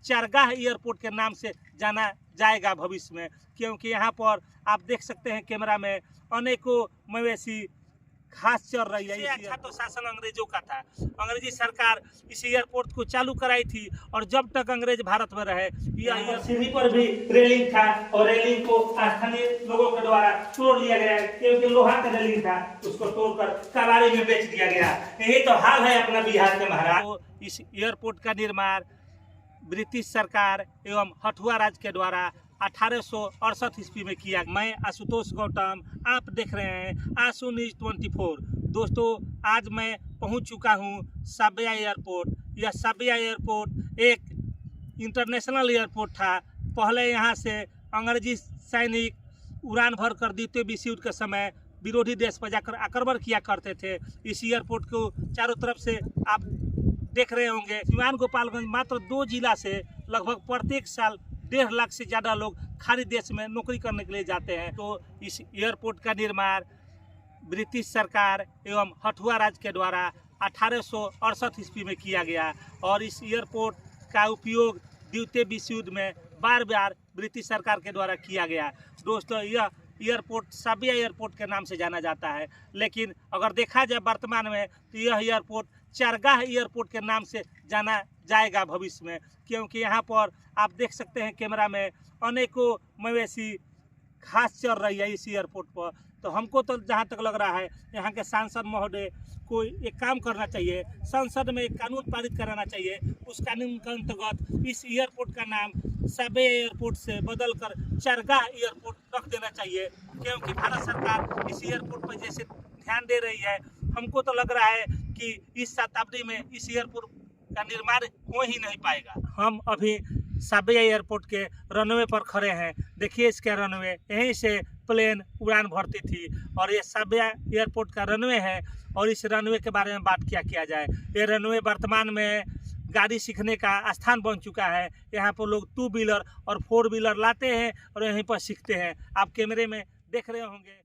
चरगाह एयरपोर्ट के नाम से जाना जाएगा भविष्य में, क्योंकि यहाँ पर आप देख सकते हैं कैमरा में अनेकों मवेशी घास चर रही है। अच्छा तो शासन अंग्रेजों का था। अंग्रेजी सरकार इस एयरपोर्ट को चालू कराई थी और जब तक अंग्रेज भारत में रहे यह सीढ़ी पर भी रेलिंग था और रेलिंग को स्थानीय लोगों के द्वारा तोड़ लिया गया, क्योंकि लोहा का रेलिंग था, उसको तोड़कर कबाड़ी में बेच दिया गया। यही तो हाल है अपना बिहार के महाराज। तो इस एयरपोर्ट का निर्माण ब्रिटिश सरकार एवं हथुआ राज के द्वारा 1868 ईस्वी में किया। मैं आशुतोष गौतम, आप देख रहे हैं आशु न्यूज 24। दोस्तों आज मैं पहुंच चुका हूं साबिया एयरपोर्ट। यह साबिया एयरपोर्ट एक इंटरनेशनल एयरपोर्ट था। पहले यहां से अंग्रेजी सैनिक उड़ान भर कर द्वितीय विश्व युद्ध के समय विरोधी देश पर जाकर आक्रमण किया करते थे। इस एयरपोर्ट को चारों तरफ से आप देख रहे होंगे। सिवान गोपालगंज मात्र 2 जिला से लगभग प्रत्येक साल 1.5 लाख से ज़्यादा लोग खाड़ी देश में नौकरी करने के लिए जाते हैं। तो इस एयरपोर्ट का निर्माण ब्रिटिश सरकार एवं हथुआ राज के द्वारा 1868 ईस्वी में किया गया और इस एयरपोर्ट का उपयोग द्वितीय विश्व युद्ध में बार बार ब्रिटिश सरकार के द्वारा किया गया। दोस्तों यह एयरपोर्ट साबिया एयरपोर्ट के नाम से जाना जाता है, लेकिन अगर देखा जाए वर्तमान में तो यह एयरपोर्ट चरगाह एयरपोर्ट के नाम से जाना जाएगा भविष्य में, क्योंकि यहाँ पर आप देख सकते हैं कैमरा में अनेकों मवेशी घास चर रही है इस एयरपोर्ट पर। तो हमको तो जहाँ तक लग रहा है यहाँ के सांसद महोदय को एक काम करना चाहिए, संसद में एक कानून पारित कराना चाहिए। उस कानून के अंतर्गत इस एयरपोर्ट का नाम साबिया एयरपोर्ट से बदलकर चरगाह एयरपोर्ट रख देना चाहिए, क्योंकि भारत सरकार इस एयरपोर्ट पर जैसे ध्यान दे रही है, हमको तो लग रहा है कि इस शताब्दी में इस एयरपोर्ट का निर्माण हो ही नहीं पाएगा। हम अभी साबिया एयरपोर्ट के रनवे पर खड़े हैं। देखिए इसके रनवे, यहीं से प्लेन उड़ान भरती थी और ये साबिया एयरपोर्ट का रनवे है। और इस रनवे के बारे में बात क्या किया जाए, ये रनवे वर्तमान में गाड़ी सीखने का स्थान बन चुका है। यहाँ पर लोग 2 व्हीलर और 4 व्हीलर लाते हैं और यहीं पर सीखते हैं। आप कैमरे में देख रहे होंगे।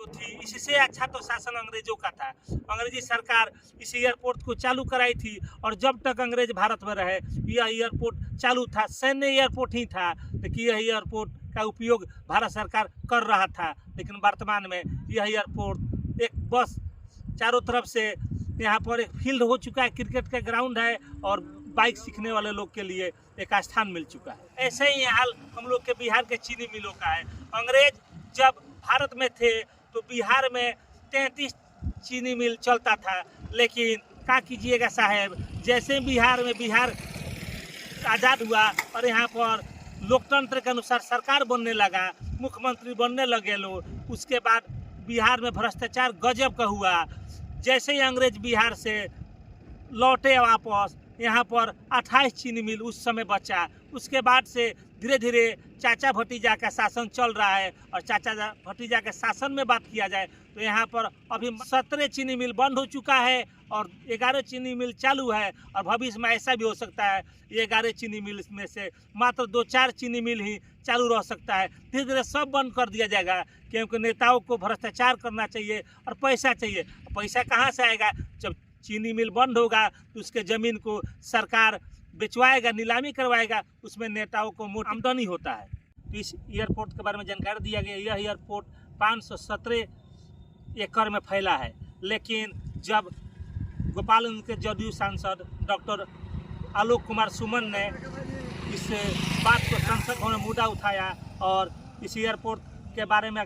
तो थी, इससे अच्छा तो शासन अंग्रेजों का था। अंग्रेजी सरकार इस एयरपोर्ट को चालू कराई थी और जब तक अंग्रेज भारत में रहे यह एयरपोर्ट चालू था। सैन्य एयरपोर्ट ही था, लेकिन यह एयरपोर्ट का उपयोग भारत सरकार कर रहा था। लेकिन वर्तमान में यह एयरपोर्ट एक बस चारों तरफ से यहाँ पर एक फील्ड हो चुका है, क्रिकेट का ग्राउंड है और बाइक सीखने वाले लोग के लिए एक स्थान मिल चुका है। ऐसे ही हाल हम लोग के बिहार के चीनी मिलों का है। अंग्रेज जब भारत में थे तो बिहार में 33 चीनी मिल चलता था, लेकिन क्या कीजिएगा साहब, जैसे बिहार आज़ाद हुआ और यहाँ पर लोकतंत्र के अनुसार सरकार बनने लगा, मुख्यमंत्री बनने लगे लोग, उसके बाद बिहार में भ्रष्टाचार गजब का हुआ। जैसे ही अंग्रेज बिहार से लौटे वापस, यहाँ पर 28 चीनी मिल उस समय बचा। उसके बाद से धीरे धीरे चाचा भतीजा का शासन चल रहा है और चाचा भतीजा के शासन में बात किया जाए तो यहाँ पर अभी 17 चीनी मिल बंद हो चुका है और 11 चीनी मिल चालू है। और भविष्य में ऐसा भी हो सकता है 11 चीनी मिल में से मात्र 2-4 चीनी मिल ही चालू रह सकता है। धीरे धीरे सब बंद कर दिया जाएगा, क्योंकि नेताओं को भ्रष्टाचार करना चाहिए और पैसा चाहिए। पैसा कहाँ से आएगा? जब चीनी मिल बंद होगा तो उसके ज़मीन को सरकार बेचवाएगा, नीलामी करवाएगा, उसमें नेताओं को मोटी आमदनी होता है। इस एयरपोर्ट के बारे में जानकारी दिया गया। यह एयरपोर्ट 517 एकड़ में फैला है, लेकिन जब गोपालगंज के जदयू सांसद डॉक्टर आलोक कुमार सुमन ने इस बात को संसद भवन में मुद्दा उठाया और इस एयरपोर्ट के बारे में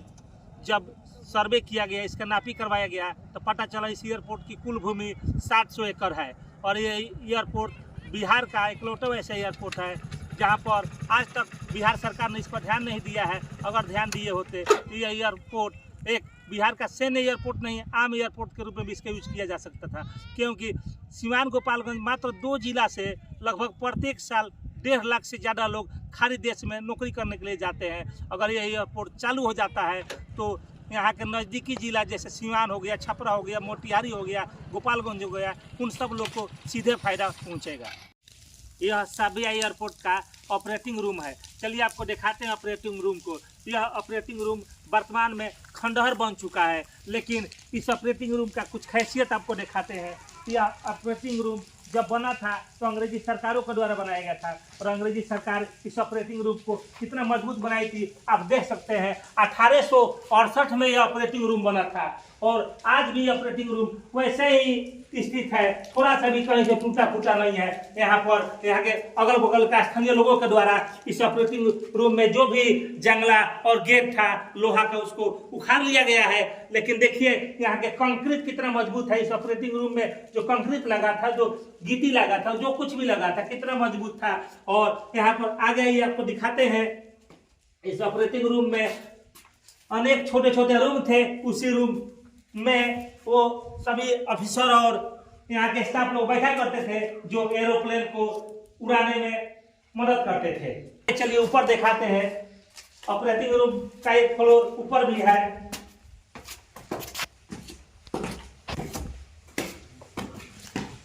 जब सर्वे किया गया, इसका नापी करवाया गया, तो पता चला इस एयरपोर्ट की कुल भूमि 700 एकड़ है। और ये एयरपोर्ट बिहार का इकलौता ऐसा एयरपोर्ट है जहां पर आज तक बिहार सरकार ने इस पर ध्यान नहीं दिया है। अगर ध्यान दिए होते तो यह एयरपोर्ट एक बिहार का सैन्य एयरपोर्ट नहीं, आम एयरपोर्ट के रूप में भी इसका यूज किया जा सकता था, क्योंकि सिवान गोपालगंज मात्र 2 जिला से लगभग प्रत्येक साल 1.5 लाख से ज़्यादा लोग खाड़ी देश में नौकरी करने के लिए जाते हैं। अगर यह एयरपोर्ट चालू हो जाता है तो यहाँ के नज़दीकी जिला जैसे सिवान हो गया, छपरा हो गया, मोतिहारी हो गया, गोपालगंज हो गया, उन सब लोग को सीधे फायदा पहुँचेगा। यह साबिया एयरपोर्ट का ऑपरेटिंग रूम है। चलिए आपको दिखाते हैं ऑपरेटिंग रूम को। यह ऑपरेटिंग रूम वर्तमान में खंडहर बन चुका है। लेकिन इस ऑपरेटिंग रूम का कुछ खासियत आपको दिखाते हैं। यह ऑपरेटिंग रूम जब बना था तो अंग्रेजी सरकारों के द्वारा बनाया गया था, और अंग्रेजी सरकार इस ऑपरेटिंग रूम को कितना मजबूत बनाई थी आप देख सकते हैं। 1868 में यह ऑपरेटिंग रूम बना था, और आज भी ऑपरेटिंग रूम वैसे ही स्थित है, थोड़ा सा भी कहीं से टूटा फूटा नहीं है। यहाँ पर यहाँ के अगल बगल का स्थानीय लोगों के द्वारा इस ऑपरेटिंग रूम में जो भी जंगला और गेट था लोहा का, उसको उखाड़ लिया गया है। लेकिन देखिए यहाँ के कंक्रीट कितना मजबूत है। इस ऑपरेटिंग रूम में जो कंक्रीट लगा था, जो गिट्टी लगा था, जो कुछ भी लगा था, कितना मजबूत था। और यहाँ पर आगे ही आपको दिखाते हैं, इस ऑपरेटिंग रूम में अनेक छोटे छोटे रूम थे। उसी रूम में वो सभी अफसर और यहाँ के स्टाफ लोग बैठा करते थे, जो एरोप्लेन को उड़ाने में मदद करते थे। चलिए ऊपर दिखाते हैं। ऑपरेटिंग रूम का एक फ्लोर ऊपर भी है,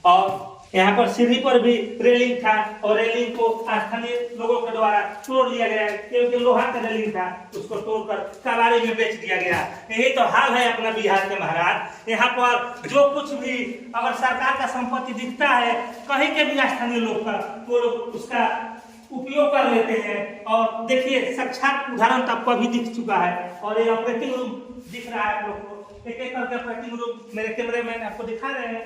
और यहाँ पर सीढ़ी पर भी रेलिंग था, और रेलिंग को स्थानीय लोगों के द्वारा तोड़ लिया गया, क्योंकि लोहा का रेलिंग था, उसको तोड़कर कबाड़ी में बेच दिया गया। यही तो हाल है अपना बिहार के महाराज। यहाँ पर जो कुछ भी अगर सरकार का संपत्ति दिखता है कहीं के भी स्थानीय लोग का, वो लोग उसका उपयोग कर लेते हैं। और देखिए साक्षात उदाहरण तो आपको अभी दिख चुका है, और ये ऑपरेटिंग रूम दिख रहा है आप लोग को। एक एक करके ऑपरेटिंग रूम मेरे कैमरे मैन आपको दिखा रहे हैं।